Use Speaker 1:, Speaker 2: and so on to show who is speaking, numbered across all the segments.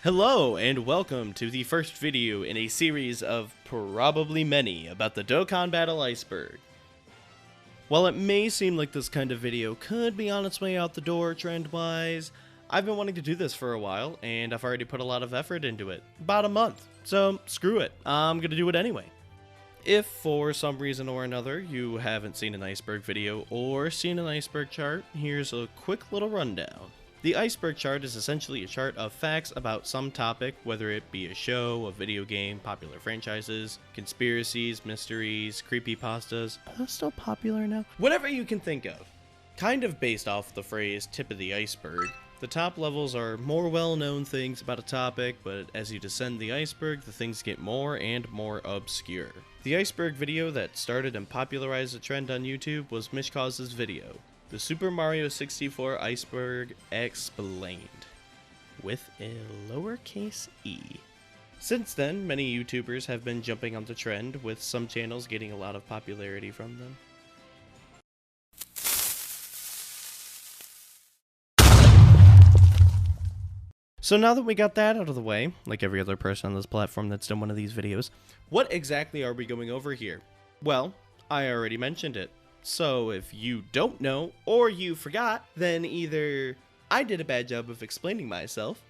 Speaker 1: Hello and welcome to the first video in a series of probably many about the Dokkan Battle Iceberg. While it may seem like this kind of video could be on its way out the door trend-wise, I've been wanting to do this for a while and I've already put a lot of effort into it, about a month, so screw it, I'm gonna do it anyway. If for some reason or another you haven't seen an iceberg video or seen an iceberg chart, here's a quick little rundown. The iceberg chart is essentially a chart of facts about some topic, whether it be a show, a video game, popular franchises, conspiracies, mysteries, creepypastas. Are those still popular now? Whatever you can think of. Kind of based off the phrase tip of the iceberg. The top levels are more well-known things about a topic, but as you descend the iceberg, the things get more and more obscure. The iceberg video that started and popularized the trend on YouTube was Mishkaz's video, the Super Mario 64 Iceberg Explained, with a lowercase e. Since then, many YouTubers have been jumping on the trend, with some channels getting a lot of popularity from them. So now that we got that out of the way, like every other person on this platform that's done one of these videos, what exactly are we going over here? Well, I already mentioned it. So if you don't know, or you forgot, then either I did a bad job of explaining myself,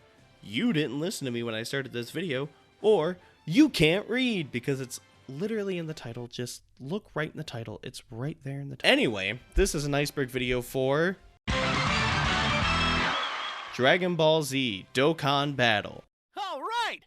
Speaker 1: you didn't listen to me when I started this video, or you can't read because it's literally in the title. Just look right in the title. It's right there in the title. Anyway, this is an iceberg video for Dragon Ball Z Dokkan Battle.
Speaker 2: All right,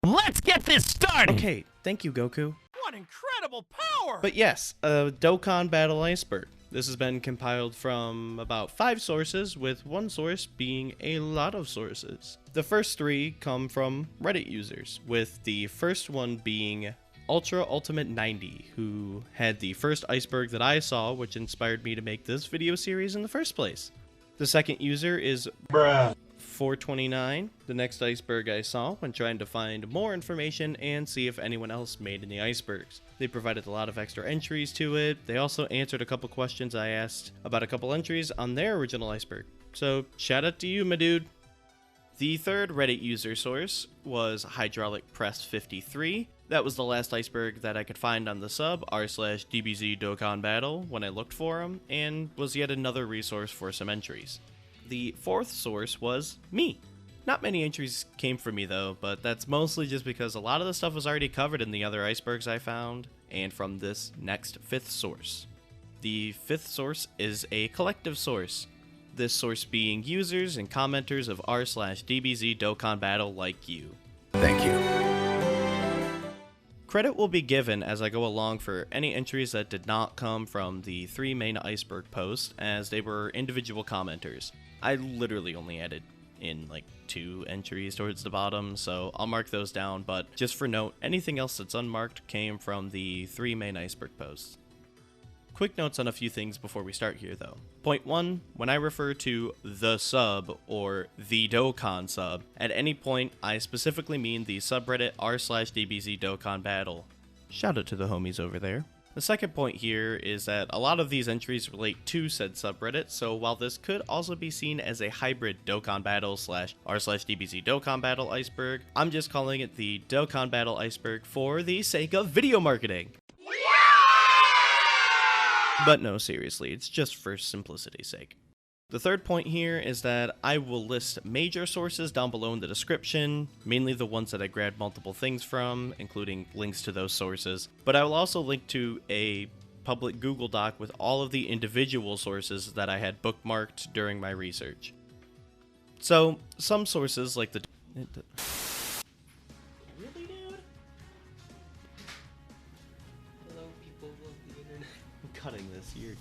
Speaker 2: let's get this started.
Speaker 1: Okay, thank you, Goku.
Speaker 2: What incredible power!
Speaker 1: But yes, Dokkan Battle Iceberg. This has been compiled from about 5 sources, with one source being a lot of sources. The first 3 come from Reddit users, with the first one being Ultra Ultimate 90, who had the first iceberg that I saw, which inspired me to make this video series in the first place. The second user is Bruh 429, the next iceberg I saw when trying to find more information and see if anyone else made any icebergs. They provided a lot of extra entries to it. They also answered a couple questions I asked about a couple entries on their original iceberg. So shout out to you, my dude. The third Reddit user source was Hydraulic Press 53. That was the last iceberg that I could find on the sub r/DBZDokkanBattle when I looked for them, and was yet another resource for some entries. The fourth source was me. Not many entries came from me though, but that's mostly just because a lot of the stuff was already covered in the other icebergs I found, and from this next fifth source. The fifth source is a collective source. This source being users and commenters of r/DBZDokkanBattle like you.
Speaker 2: Thank you.
Speaker 1: Credit will be given as I go along for any entries that did not come from the 3 main iceberg posts, as they were individual commenters. I literally only added in like 2 entries towards the bottom, so I'll mark those down, but just for note, anything else that's unmarked came from the 3 main iceberg posts. Quick notes on a few things before we start here though. Point 1, when I refer to the sub or the Dokkan sub, at any point I specifically mean the subreddit r/DBZDokkanBattle. Shout out to the homies over there. The second point here is that a lot of these entries relate to said subreddit, so while this could also be seen as a hybrid Dokkan Battle /r/DBZDokkanBattle iceberg, I'm just calling it the Dokkan Battle Iceberg for the sake of video marketing. But no, seriously, it's just for simplicity's sake. The third point here is that I will list major sources down below in the description, mainly the ones that I grabbed multiple things from, including links to those sources, but I will also link to a public Google Doc with all of the individual sources that I had bookmarked during my research. So, some sources like the... Really, dude? Hello, people of the internet. I'm cutting this here.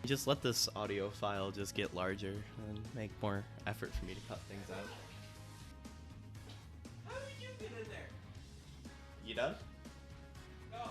Speaker 1: Just let this audio file just get larger and make more effort for me to cut things out. How did you get in there? You done? No.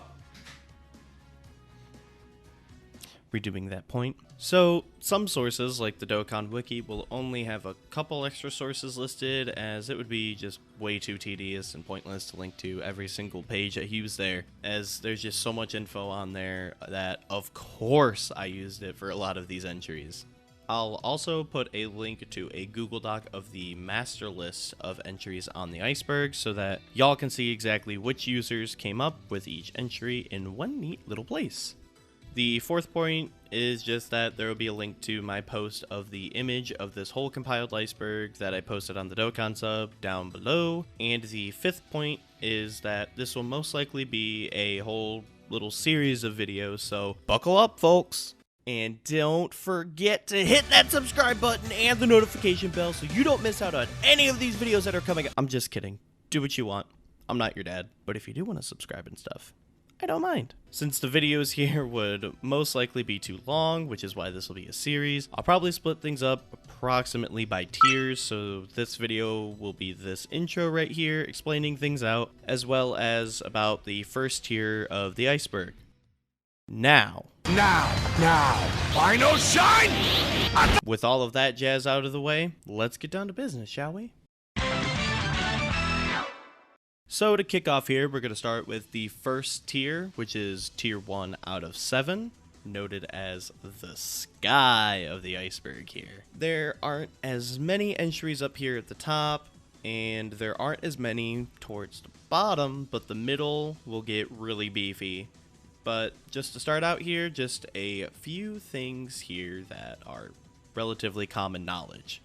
Speaker 1: Redoing that point. So, some sources, like the Dokkan Wiki, will only have a couple extra sources listed, as it would be just way too tedious and pointless to link to every single page that he used there, as there's just so much info on there that, of course, I used it for a lot of these entries. I'll also put a link to a Google Doc of the master list of entries on the iceberg so that y'all can see exactly which users came up with each entry in one neat little place. The fourth point is just that there will be a link to my post of the image of this whole compiled iceberg that I posted on the Dokkan sub down below. And the fifth point is that this will most likely be a whole little series of videos, so buckle up, folks. And don't forget to hit that subscribe button and the notification bell so you don't miss out on any of these videos that are coming up. I'm just kidding. Do what you want. I'm not your dad. But if you do want to subscribe and stuff, I don't mind. Since the videos here would most likely be too long, which is why this will be a series, I'll probably split things up approximately by tiers, so this video will be this intro right here, explaining things out, as well as about the first tier of the iceberg. Now, final shine! With all of that jazz out of the way, let's get down to business, shall we? So to kick off here, we're going to start with the first tier, which is tier 1 out of 7, noted as the sky of the iceberg here. There aren't as many entries up here at the top, and there aren't as many towards the bottom, but the middle will get really beefy. But just to start out here, just a few things here that are relatively common knowledge.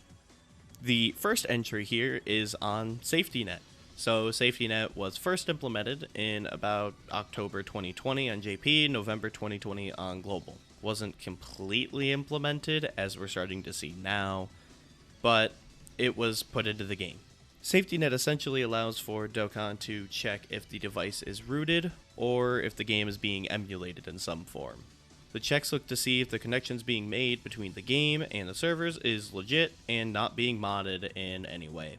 Speaker 1: The first entry here is on Safety Net. So Safety Net was first implemented in about October 2020 on JP, November 2020 on Global. Wasn't completely implemented as we're starting to see now, but it was put into the game. Safety Net essentially allows for Dokkan to check if the device is rooted or if the game is being emulated in some form. The checks look to see if the connections being made between the game and the servers is legit and not being modded in any way.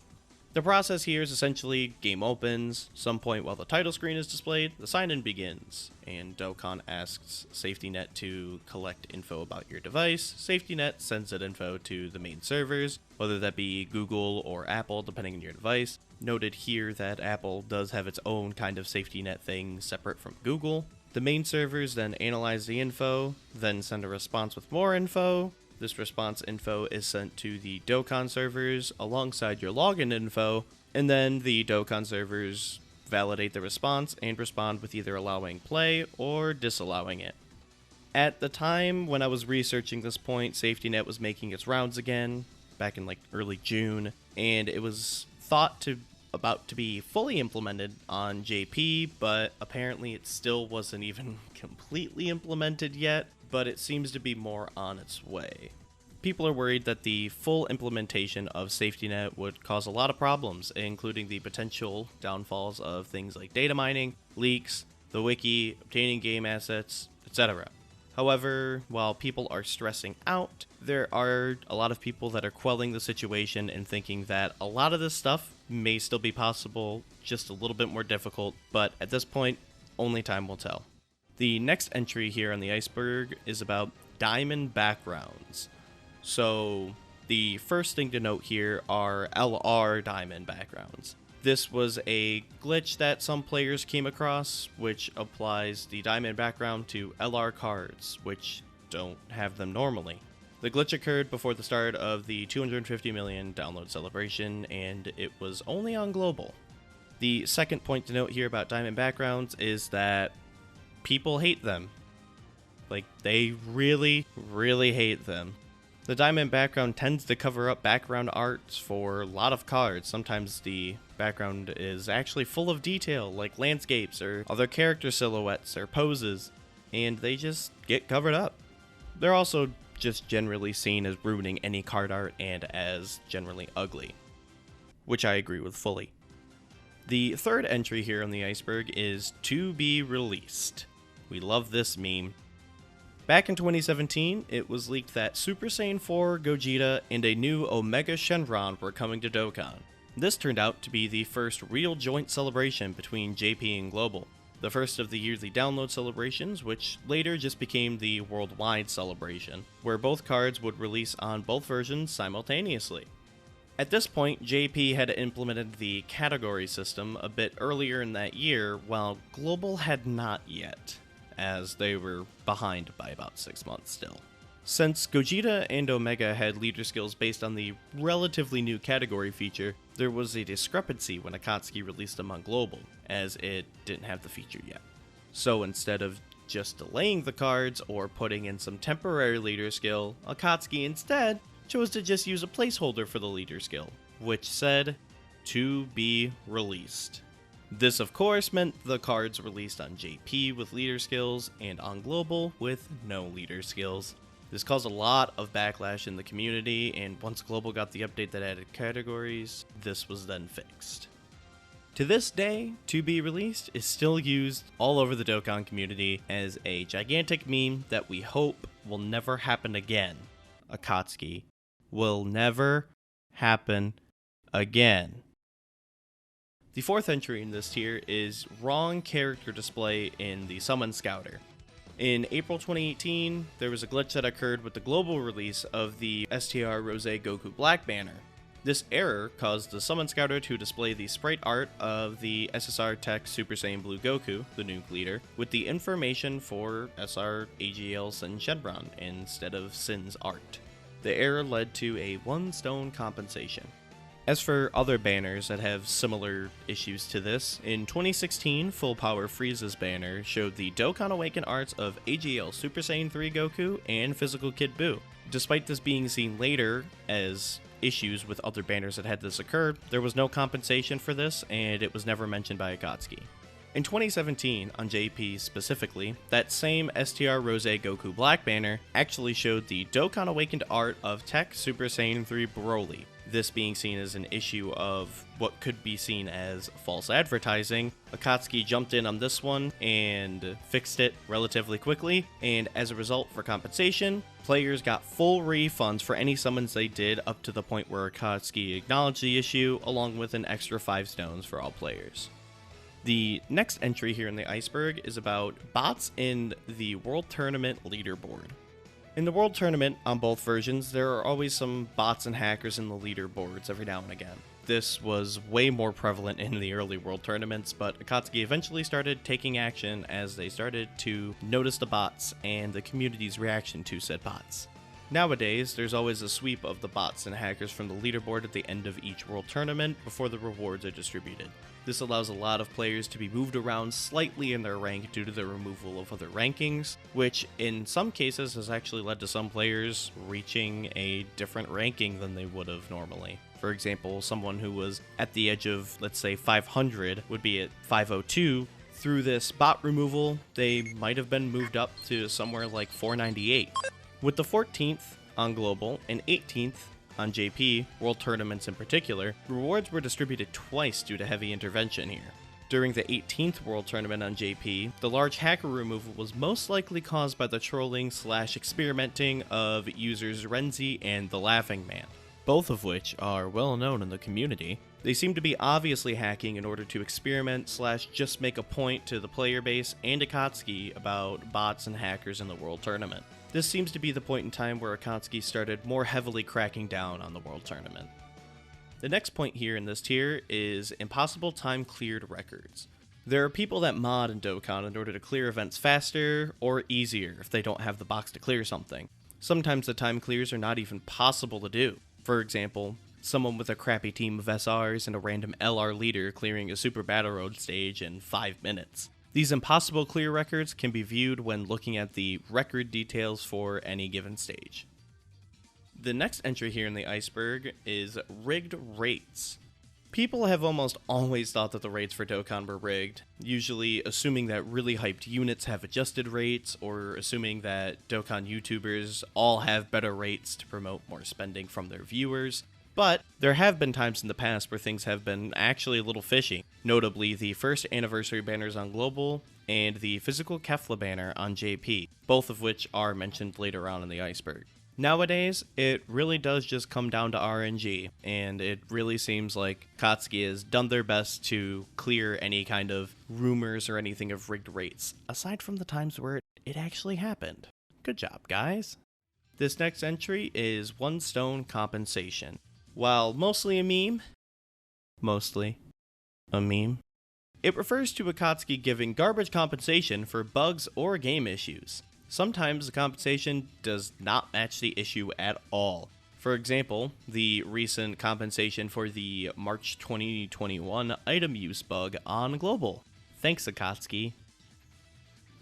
Speaker 1: The process here is essentially game opens, some point while the title screen is displayed, the sign-in begins, and Dokkan asks Safety Net to collect info about your device. Safety Net sends that info to the main servers, whether that be Google or Apple, depending on your device. Noted here that Apple does have its own kind of Safety Net thing separate from Google. The main servers then analyze the info, then send a response with more info. This response info is sent to the Dokkan servers alongside your login info, and then the Dokkan servers validate the response and respond with either allowing play or disallowing it. At the time when I was researching this point, Safety Net was making its rounds again, back in like early June, and it was thought to about to be fully implemented on JP, but apparently it still wasn't even completely implemented yet. But it seems to be more on its way. People are worried that the full implementation of Safety Net would cause a lot of problems, including the potential downfalls of things like data mining, leaks, the wiki, obtaining game assets, etc. However, while people are stressing out, there are a lot of people that are quelling the situation and thinking that a lot of this stuff may still be possible, just a little bit more difficult, but at this point, only time will tell. The next entry here on the iceberg is about diamond backgrounds. So the first thing to note here are LR diamond backgrounds. This was a glitch that some players came across, which applies the diamond background to LR cards, which don't have them normally. The glitch occurred before the start of the 250 million download celebration, and it was only on Global. The second point to note here about diamond backgrounds is that people hate them. Like, they really, really hate them. The diamond background tends to cover up background art for a lot of cards. Sometimes the background is actually full of detail, like landscapes or other character silhouettes or poses, and they just get covered up. They're also just generally seen as ruining any card art and as generally ugly, which I agree with fully. The third entry here on the iceberg is to be released. We love this meme. Back in 2017, it was leaked that Super Saiyan 4 Gogeta and a new Omega Shenron were coming to Dokkan. This turned out to be the first real joint celebration between JP and Global, the first of the yearly download celebrations, which later just became the worldwide celebration, where both cards would release on both versions simultaneously. At this point, JP had implemented the category system a bit earlier in that year, while Global had not yet, as they were behind by about 6 months still. Since Gogeta and Omega had leader skills based on the relatively new category feature, there was a discrepancy when Akatsuki released them on Global, as it didn't have the feature yet. So instead of just delaying the cards or putting in some temporary leader skill, Akatsuki instead chose to just use a placeholder for the leader skill, which said, "to be released." This of course meant the cards released on JP with leader skills and on Global with no leader skills. This caused a lot of backlash in the community, and once Global got the update that added categories, this was then fixed. To this day, "to be released" is still used all over the Dokkan community as a gigantic meme that we hope will never happen again. Akatsuki will never happen again. The fourth entry in this tier is wrong character display in the Summon Scouter. In April 2018, there was a glitch that occurred with the global release of the STR Rose Goku Black banner. This error caused the Summon Scouter to display the sprite art of the SSR Tech Super Saiyan Blue Goku, the nuke leader, with the information for SR AGL Sin Shenron instead of Sin's art. The error led to a 1 stone compensation. As for other banners that have similar issues to this, in 2016, Full Power Frieza's banner showed the Dokkan Awaken arts of AGL Super Saiyan 3 Goku and Physical Kid Buu. Despite this being seen later as issues with other banners that had this occurred, there was no compensation for this, and it was never mentioned by Akatsuki. In 2017, on JP specifically, that same STR Rose Goku Black banner actually showed the Dokkan Awakened art of Tech Super Saiyan 3 Broly. This being seen as an issue of what could be seen as false advertising. Akatsuki jumped in on this one and fixed it relatively quickly, and as a result, for compensation, players got full refunds for any summons they did up to the point where Akatsuki acknowledged the issue, along with an extra 5 stones for all players. The next entry here in the iceberg is about bots in the World Tournament leaderboard. In the World Tournament, on both versions, there are always some bots and hackers in the leaderboards every now and again. This was way more prevalent in the early World Tournaments, but Akatsuki eventually started taking action as they started to notice the bots and the community's reaction to said bots. Nowadays, there's always a sweep of the bots and hackers from the leaderboard at the end of each World Tournament before the rewards are distributed. This allows a lot of players to be moved around slightly in their rank due to the removal of other rankings, which in some cases has actually led to some players reaching a different ranking than they would have normally. For example, someone who was at the edge of, let's say, 500 would be at 502. Through this bot removal, they might have been moved up to somewhere like 498. With the 14th on Global and 18th on JP, World Tournaments in particular, rewards were distributed twice due to heavy intervention here. During the 18th World Tournament on JP, the large hacker removal was most likely caused by the trolling/experimenting of users Renzi and the Laughing Man, both of which are well known in the community. They seem to be obviously hacking in order to experiment/just make a point to the player base and Akatsuki about bots and hackers in the World Tournament. This seems to be the point in time where Akatsuki started more heavily cracking down on the World Tournament. The next point here in this tier is impossible time cleared records. There are people that mod in Dokkan in order to clear events faster or easier if they don't have the box to clear something. Sometimes the time clears are not even possible to do. For example, someone with a crappy team of SRs and a random LR leader clearing a Super Battle Road stage in 5 minutes. These impossible clear records can be viewed when looking at the record details for any given stage. The next entry here in the iceberg is rigged rates. People have almost always thought that the rates for Dokkan were rigged, usually assuming that really hyped units have adjusted rates, or assuming that Dokkan YouTubers all have better rates to promote more spending from their viewers. But there have been times in the past where things have been actually a little fishy, notably the first anniversary banners on Global and the physical Kefla banner on JP, both of which are mentioned later on in the iceberg. Nowadays, it really does just come down to RNG, and it really seems like Akatsuki has done their best to clear any kind of rumors or anything of rigged rates, aside from the times where it actually happened. Good job, guys. This next entry is 1 stone compensation. While mostly a meme, it refers to Akatsuki giving garbage compensation for bugs or game issues. Sometimes the compensation does not match the issue at all. For example, the recent compensation for the March 2021 item use bug on Global. Thanks, Akatsuki.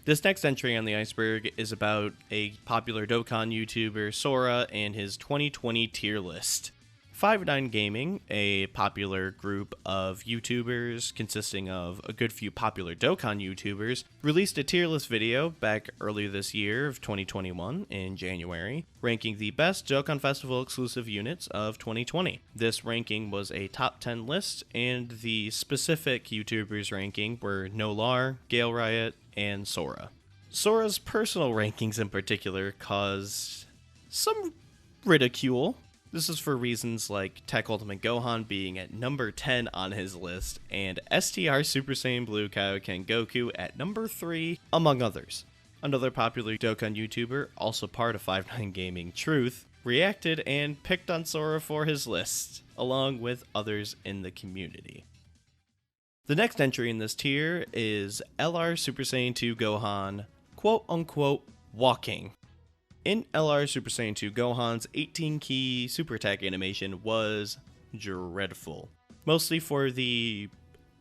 Speaker 1: This next entry on the iceberg is about a popular Dokkan YouTuber, Sora, and his 2020 tier list. 5-9 Gaming, a popular group of YouTubers consisting of a good few popular Dokkan YouTubers, released a tier list video back earlier this year of 2021 in January, ranking the best Dokkan Festival exclusive units of 2020. This ranking was a top 10 list, and the specific YouTubers ranking were Nolar, Gale Riot, and Sora. Sora's personal rankings in particular caused some ridicule. This is for reasons like Tech Ultimate Gohan being at number 10 on his list, and STR Super Saiyan Blue Kaioken Goku at number 3, among others. Another popular Dokkan YouTuber, also part of 5-9 Gaming, Truth, reacted and picked on Sora for his list, along with others in the community. The next entry in this tier is LR Super Saiyan 2 Gohan, quote-unquote, walking. In LR Super Saiyan 2 Gohan's 18-key super attack animation was dreadful, mostly for the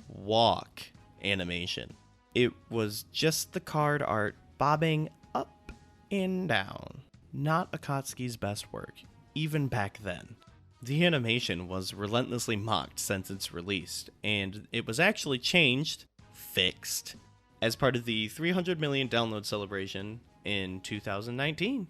Speaker 1: walk animation. It was just the card art bobbing up and down, not Akatsuki's best work, even back then. The animation was relentlessly mocked since its release, and it was actually fixed, as part of the 300 million download celebration in 2019.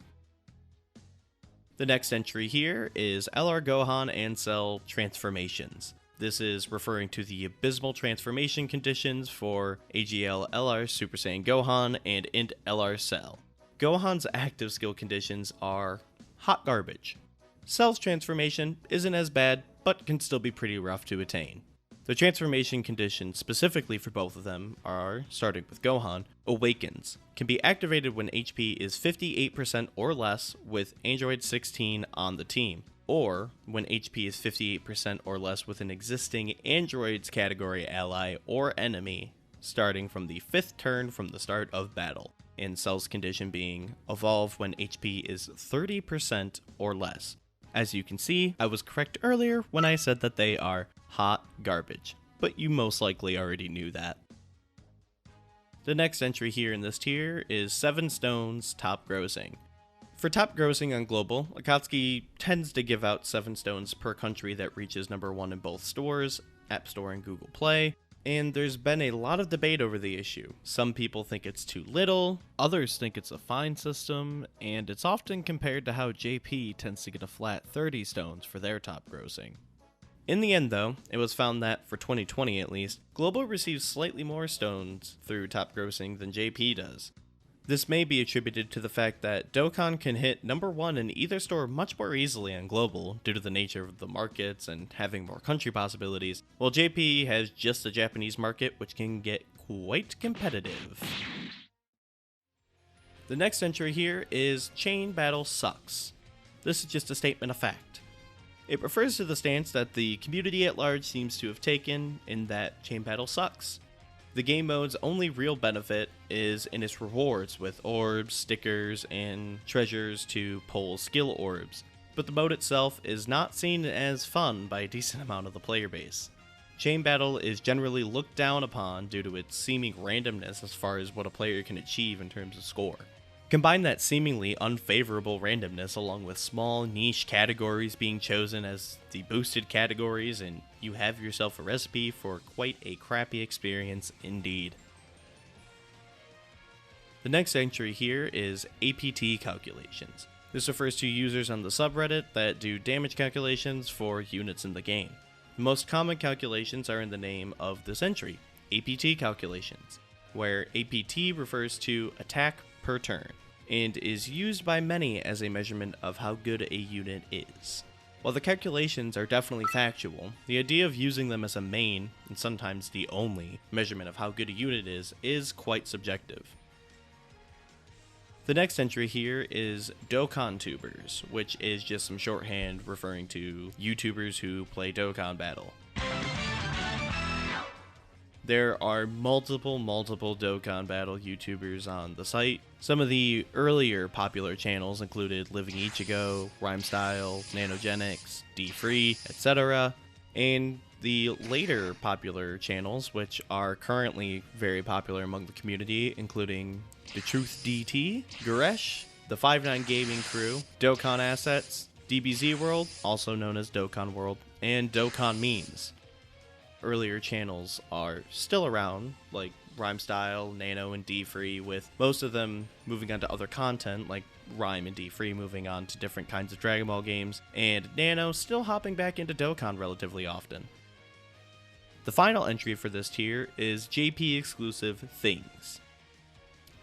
Speaker 1: The next entry here is LR Gohan and Cell transformations. This is referring to the abysmal transformation conditions for AGL LR Super Saiyan Gohan and Int LR Cell. Gohan's active skill conditions are hot garbage. Cell's transformation isn't as bad, but can still be pretty rough to attain. The transformation conditions specifically for both of them are, starting with Gohan, Awakens. Can be activated when HP is 58% or less with Android 16 on the team, or when HP is 58% or less with an existing Androids category ally or enemy, starting from the 5th turn from the start of battle. And Cell's condition being Evolve when HP is 30% or less. As you can see, I was correct earlier when I said that they are hot garbage, but you most likely already knew that. The next entry here in this tier is 7 Stones top grossing. For top grossing on Global, Akatsuki tends to give out 7 stones per country that reaches number 1 in both stores, App Store and Google Play, and there's been a lot of debate over the issue. Some people think it's too little, others think it's a fine system, and it's often compared to how JP tends to get a flat 30 stones for their top grossing. In the end though, it was found that, for 2020 at least, Global receives slightly more stones through top grossing than JP does. This may be attributed to the fact that Dokkan can hit number 1 in either store much more easily on Global due to the nature of the markets and having more country possibilities, while JP has just the Japanese market, which can get quite competitive. The next entry here is Chain Battle Sucks. This is just a statement of fact. It refers to the stance that the community at large seems to have taken in that Chain Battle sucks. The game mode's only real benefit is in its rewards with orbs, stickers, and treasures to pull skill orbs, but the mode itself is not seen as fun by a decent amount of the player base. Chain Battle is generally looked down upon due to its seeming randomness as far as what a player can achieve in terms of score. Combine that seemingly unfavorable randomness along with small niche categories being chosen as the boosted categories, and you have yourself a recipe for quite a crappy experience indeed. The next entry here is APT calculations. This refers to users on the subreddit that do damage calculations for units in the game. The most common calculations are in the name of this entry, APT calculations, where APT refers to attack per turn, and is used by many as a measurement of how good a unit is. While the calculations are definitely factual, the idea of using them as a main, and sometimes the only, measurement of how good a unit is quite subjective. The next entry here is Dokkan Tubers, which is just some shorthand referring to YouTubers who play Dokkan Battle. There are multiple Dokkan Battle YouTubers on the site. Some of the earlier popular channels included Living Ichigo, Rhymestyle, Nanogenics, D-Free, etc. And the later popular channels, which are currently very popular among the community, including The Truth DT, Goresh, the 5-9 Gaming Crew, Dokkan Assets, DBZ World, also known as Dokkan World, and Dokkan Memes. Earlier channels are still around, like Rhymestyle, Nano, and D-Free, with most of them moving on to other content, like Rhyme and D-Free moving on to different kinds of Dragon Ball games, and Nano still hopping back into Dokkan relatively often. The final entry for this tier is JP exclusive Things.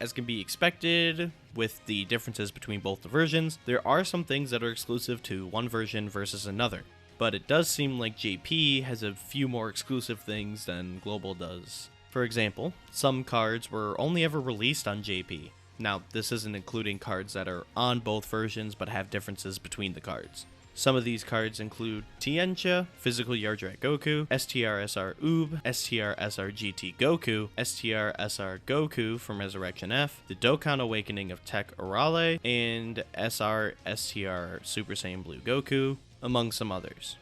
Speaker 1: As can be expected, with the differences between both the versions, there are some things that are exclusive to one version versus another. But it does seem like JP has a few more exclusive things than Global does. For example, some cards were only ever released on JP. Now, this isn't including cards that are on both versions but have differences between the cards. Some of these cards include Tiencha, Physical Yardrat Goku, STRSR Oob, STRSR GT Goku, STRSR Goku from Resurrection F, the Dokkan Awakening of Tech Arale, and SR/STR Super Saiyan Blue Goku, among some others.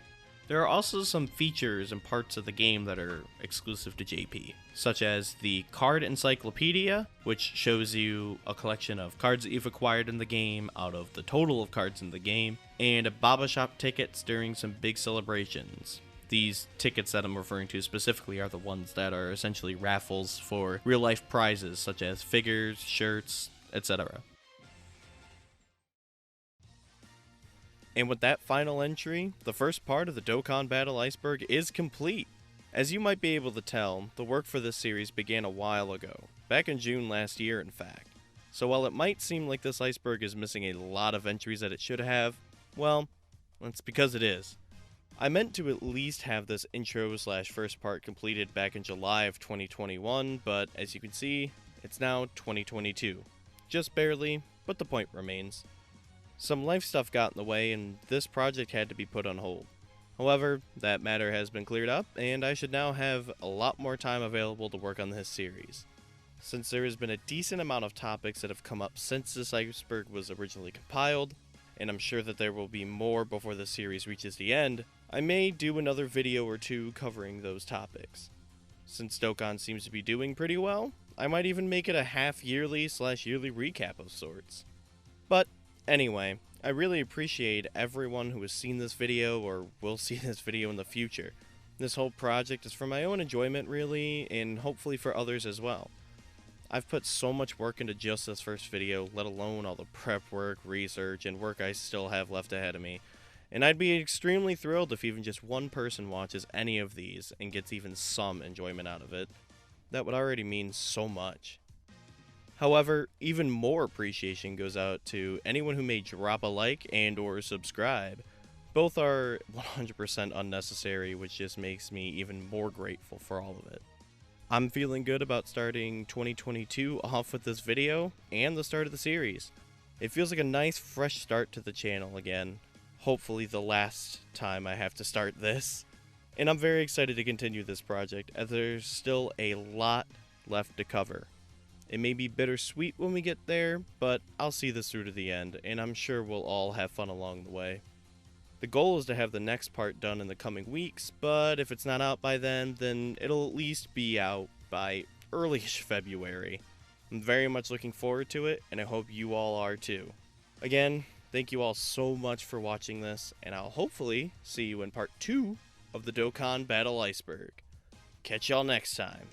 Speaker 1: There are also some features and parts of the game that are exclusive to JP, such as the Card Encyclopedia, which shows you a collection of cards that you've acquired in the game out of the total of cards in the game, and Baba Shop tickets during some big celebrations. These tickets that I'm referring to specifically are the ones that are essentially raffles for real-life prizes, such as figures, shirts, etc. And with that final entry, the first part of the Dokkan Battle Iceberg is complete. As you might be able to tell, the work for this series began a while ago, back in June last year in fact. So while it might seem like this iceberg is missing a lot of entries that it should have, well, that's because it is. I meant to at least have this intro/first part completed back in July of 2021, but as you can see, it's now 2022. Just barely, but the point remains. Some life stuff got in the way and this project had to be put on hold. However, that matter has been cleared up and I should now have a lot more time available to work on this series. Since there has been a decent amount of topics that have come up since this iceberg was originally compiled, and I'm sure that there will be more before the series reaches the end, I may do another video or two covering those topics. Since Dokkan seems to be doing pretty well, I might even make it a half-yearly/yearly recap of sorts. But anyway, I really appreciate everyone who has seen this video or will see this video in the future. This whole project is for my own enjoyment really, and hopefully for others as well. I've put so much work into just this first video, let alone all the prep work, research, and work I still have left ahead of me. And I'd be extremely thrilled if even just one person watches any of these and gets even some enjoyment out of it. That would already mean so much. However, even more appreciation goes out to anyone who may drop a like and or subscribe. Both are 100% unnecessary, which just makes me even more grateful for all of it. I'm feeling good about starting 2022 off with this video and the start of the series. It feels like a nice fresh start to the channel again. Hopefully the last time I have to start this. And I'm very excited to continue this project as there's still a lot left to cover. It may be bittersweet when we get there, but I'll see this through to the end, and I'm sure we'll all have fun along the way. The goal is to have the next part done in the coming weeks, but if it's not out by then it'll at least be out by early-ish February. I'm very much looking forward to it, and I hope you all are too. Again, thank you all so much for watching this, and I'll hopefully see you in part 2 of the Dokkan Battle Iceberg. Catch y'all next time.